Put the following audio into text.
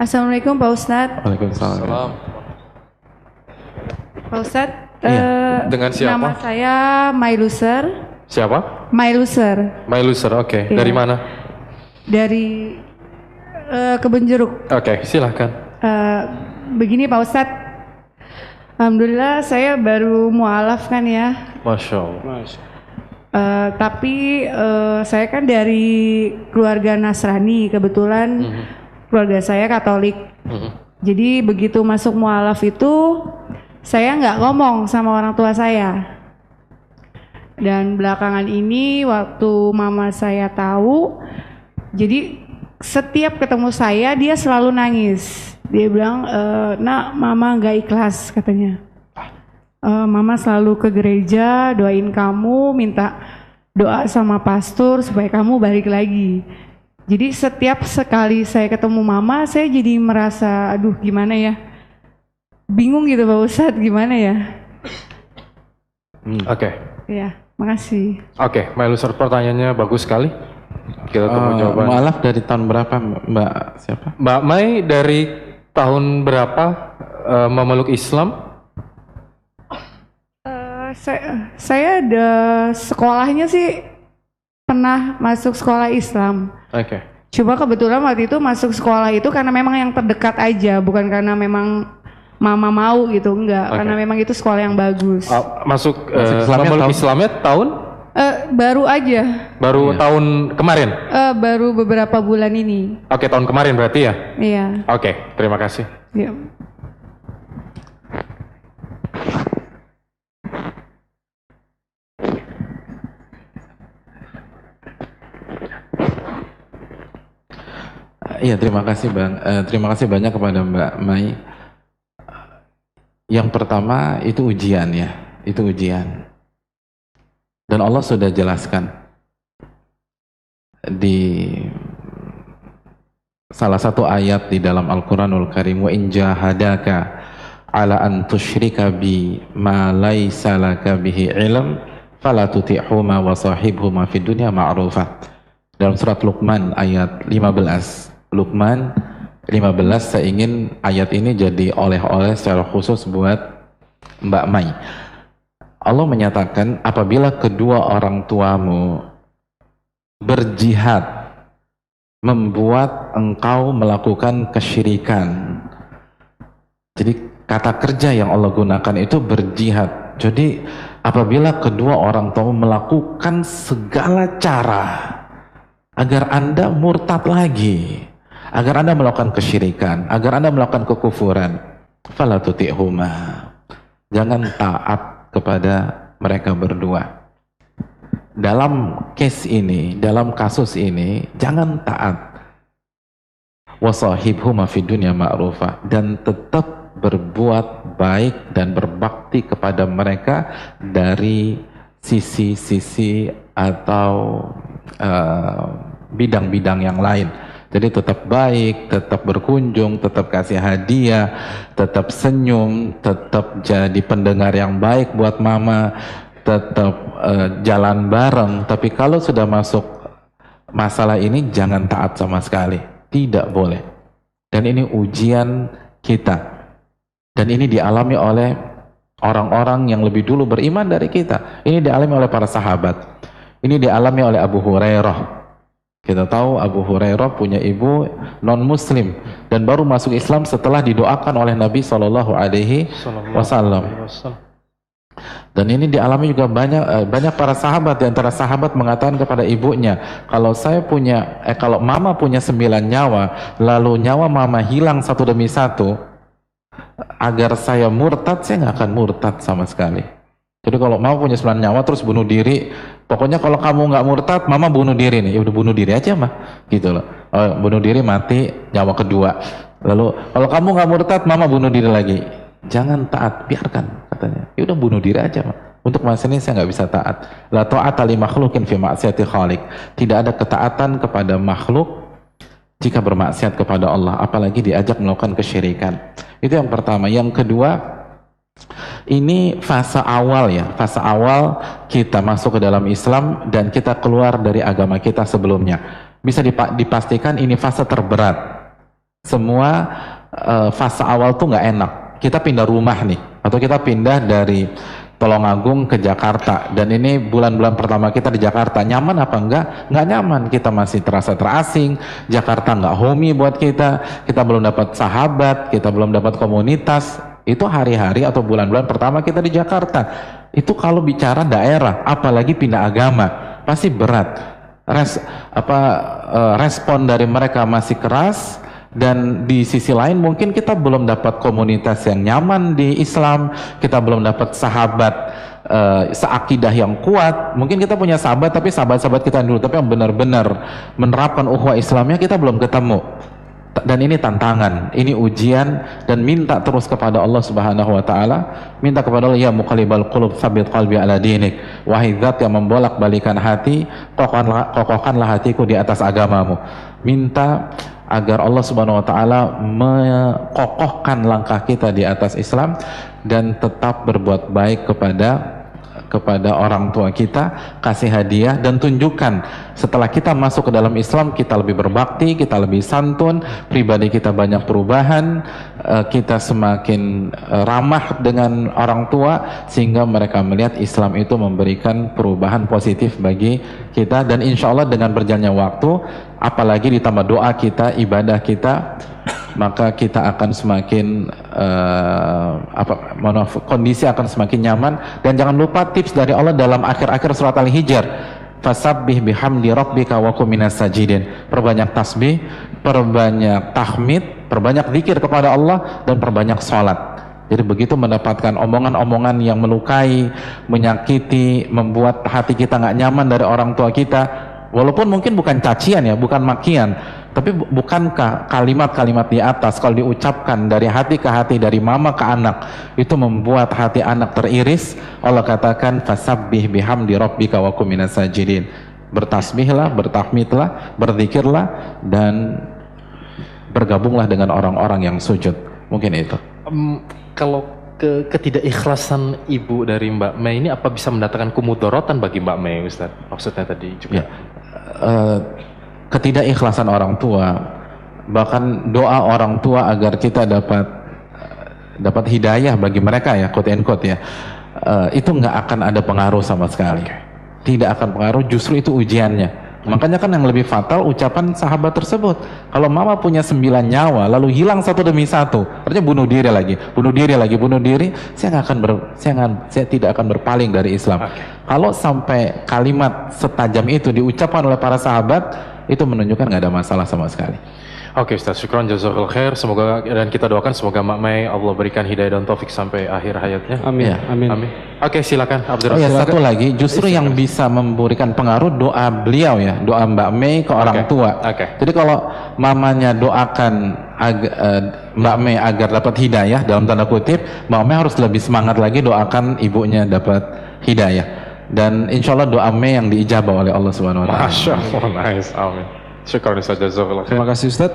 Assalamualaikum Pak Ustadz. Waalaikumsalam. Pak Ustadz, Dengan siapa? nama saya Mailuser. Siapa? Mailuser. Mailuser, oke. Iya. Dari mana? Dari Kebonjeruk. Oke, silahkan. Begini Pak Ustadz, alhamdulillah saya baru mualaf kan ya. Masya Allah. Tapi saya kan dari keluarga Nasrani, kebetulan keluarga saya Katolik. Jadi begitu masuk mualaf itu saya nggak ngomong sama orang tua saya. Dan belakangan ini waktu mama saya tahu, jadi setiap ketemu saya dia selalu nangis. Dia bilang, nak mama nggak ikhlas katanya. Mama selalu ke gereja doain kamu, minta doa sama pastor supaya kamu balik lagi. Jadi setiap sekali saya ketemu mama, saya jadi merasa, aduh gimana ya, bingung gitu Pak Ustadz, gimana ya? Oke. Ya, makasih. Oke, Mailuser, pertanyaannya bagus sekali. Kita tunggu jawaban. Mualaf dari tahun berapa Mbak siapa? Mbak Mai dari tahun berapa memeluk Islam? Saya ada sekolahnya sih pernah masuk sekolah Islam. Oke. Coba kebetulan waktu itu masuk sekolah itu karena memang yang terdekat aja, bukan karena memang mama mau gitu, enggak. Karena memang itu sekolah yang bagus. Masuk Islamnya memeluk tahun? Islamnya tahun? Baru aja. Baru tahun kemarin? Baru beberapa bulan ini. Oke, tahun kemarin berarti ya? Iya. Oke, terima kasih. Iya. Iya, terima kasih Bang. Terima kasih banyak kepada Mbak Mai. Yang pertama itu ujian ya, itu ujian. Dan Allah sudah jelaskan di salah satu ayat di dalam Al-Quranul Karim, wa in jahadaka ala an tusyrika bi ma laysa laka bihi ilm fala tuti'huma wa sahibhuma fid dunya ma'rufah. Dalam surat Luqman ayat 15. Luqman 15, saya ingin ayat ini jadi oleh-oleh secara khusus buat Mbak Mai. Allah menyatakan, apabila kedua orang tuamu berjihad membuat engkau melakukan kesyirikan. Jadi kata kerja yang Allah gunakan itu berjihad. Jadi apabila kedua orang tuamu melakukan segala cara agar Anda murtad lagi, agar Anda melakukan kesyirikan, agar Anda melakukan kekufuran, fala tuti'huma, jangan taat kepada mereka berdua. Dalam case ini, dalam kasus ini, jangan taat. Wasahibhuma fid dunya ma'rufah, dan tetap berbuat baik dan berbakti kepada mereka dari sisi-sisi atau bidang-bidang yang lain. Jadi tetap baik, tetap berkunjung, tetap kasih hadiah, tetap senyum, tetap jadi pendengar yang baik buat mama, tetap jalan bareng. Tapi kalau sudah masuk masalah ini, jangan taat sama sekali. Tidak boleh. Dan ini ujian kita. Dan ini dialami oleh orang-orang yang lebih dulu beriman dari kita. Ini dialami oleh para sahabat. Ini dialami oleh Abu Hurairah. Kita tahu Abu Hurairah punya ibu non-muslim dan baru masuk Islam setelah didoakan oleh Nabi SAW. Dan ini dialami juga banyak para sahabat. Di antara sahabat mengatakan kepada ibunya, kalau mama punya 9 nyawa, lalu nyawa mama hilang satu demi satu, agar saya murtad, saya nggak akan murtad sama sekali. Jadi kalau mama punya 9 nyawa terus bunuh diri, pokoknya kalau kamu nggak murtad, mama bunuh diri nih. Ya udah bunuh diri aja mah, gitu loh. Bunuh diri, mati, nyawa kedua. Lalu kalau kamu nggak murtad, mama bunuh diri lagi. Jangan taat, biarkan katanya. Ya udah bunuh diri aja mah. Untuk masalah ini saya nggak bisa taat. La ta'ata li makhluqin fi ma'siyati khaliq. Tidak ada ketaatan kepada makhluk jika bermaksiat kepada Allah, apalagi diajak melakukan kesyirikan. Itu yang pertama. Yang kedua, ini fase awal ya, fase awal kita masuk ke dalam Islam dan kita keluar dari agama kita sebelumnya. Bisa dipastikan ini fase terberat. Semua fase awal tuh nggak enak. Kita pindah rumah nih, atau kita pindah dari Tulungagung ke Jakarta, dan ini bulan-bulan pertama kita di Jakarta. Nyaman apa enggak? Nggak nyaman, kita masih terasa terasing. Jakarta nggak homey buat kita belum dapat sahabat, kita belum dapat komunitas. Itu hari-hari atau bulan-bulan pertama kita di Jakarta. Itu kalau bicara daerah, apalagi pindah agama, pasti berat. Respon dari mereka masih keras. Dan di sisi lain mungkin kita belum dapat komunitas yang nyaman di Islam, kita belum dapat sahabat seakidah yang kuat. Mungkin kita punya sahabat, tapi sahabat-sahabat kita dulu, tapi yang benar-benar menerapkan ukhuwah Islamnya kita belum ketemu. Dan ini tantangan, ini ujian, dan minta terus kepada Allah Subhanahu wa taala, minta kepada Allah, ya muqallibal qulub tsabbit qalbi ala dinik, wahai zat yang membolak-balikan hati, kokohkanlah hatiku di atas agamamu. Minta agar Allah Subhanahu wa taala mengokohkan langkah kita di atas Islam dan tetap berbuat baik kepada orang tua kita, kasih hadiah, dan tunjukkan setelah kita masuk ke dalam Islam kita lebih berbakti, kita lebih santun, pribadi kita banyak perubahan, kita semakin ramah dengan orang tua, sehingga mereka melihat Islam itu memberikan perubahan positif bagi kita. Dan insya Allah dengan berjalannya waktu, apalagi ditambah doa kita, ibadah kita, maka kita akan semakin kondisi akan semakin nyaman. Dan jangan lupa tips dari Allah dalam akhir-akhir surat Al-Hijr, fasabbih bihamdi rabbika wa kum minas sajidin. Perbanyak tasbih, perbanyak tahmid, perbanyak zikir kepada Allah, dan perbanyak salat. Jadi begitu mendapatkan omongan-omongan yang melukai, menyakiti, membuat hati kita nggak nyaman dari orang tua kita, walaupun mungkin bukan cacian ya, bukan makian, tapi bukankah kalimat-kalimat di atas kalau diucapkan dari hati ke hati, dari mama ke anak, itu membuat hati anak teriris. Allah katakan fasabbih bihamdi rabbika wa kum minas sajidin. Bertasbihlah, bertahmidlah, berzikirlah, dan bergabunglah dengan orang-orang yang sujud. Mungkin itu. Kalau ketidakikhlasan ibu dari Mbak Mei ini apa bisa mendatangkan kemudorotan bagi Mbak Mei, Ustaz? Maksudnya tadi juga. Ya. Ketidakikhlasan orang tua, bahkan doa orang tua agar kita dapat hidayah bagi mereka ya, quote and quote ya, itu nggak akan ada pengaruh sama sekali. Tidak akan pengaruh, justru itu ujiannya. Makanya kan yang lebih fatal ucapan sahabat tersebut. Kalau mama punya 9 nyawa lalu hilang satu demi satu, artinya bunuh diri lagi, saya tidak akan berpaling dari Islam. Kalau sampai kalimat setajam itu diucapkan oleh para sahabat, itu menunjukkan nggak ada masalah sama sekali. Oke Ustaz, syukran jazakallahu khair. Semoga, dan kita doakan semoga Mbak Mei Allah berikan hidayah dan taufik sampai akhir hayatnya. Amin. Ya. Amin. Oke, silakan Abdul. Oh ya, satu lagi, justru yang bisa memberikan pengaruh doa beliau ya, doa Mbak Mei ke orang tua. Jadi kalau mamanya doakan Mbak Mei agar dapat hidayah dalam tanda kutip, Mbak Mei harus lebih semangat lagi doakan ibunya dapat hidayah. Dan insya Allah doa Mei yang diijabah oleh Allah Subhanahu wa taala. Masya Allah, nice. Amin. Syukran Ustaz, jazakallahu khair. Terima kasih Ustaz.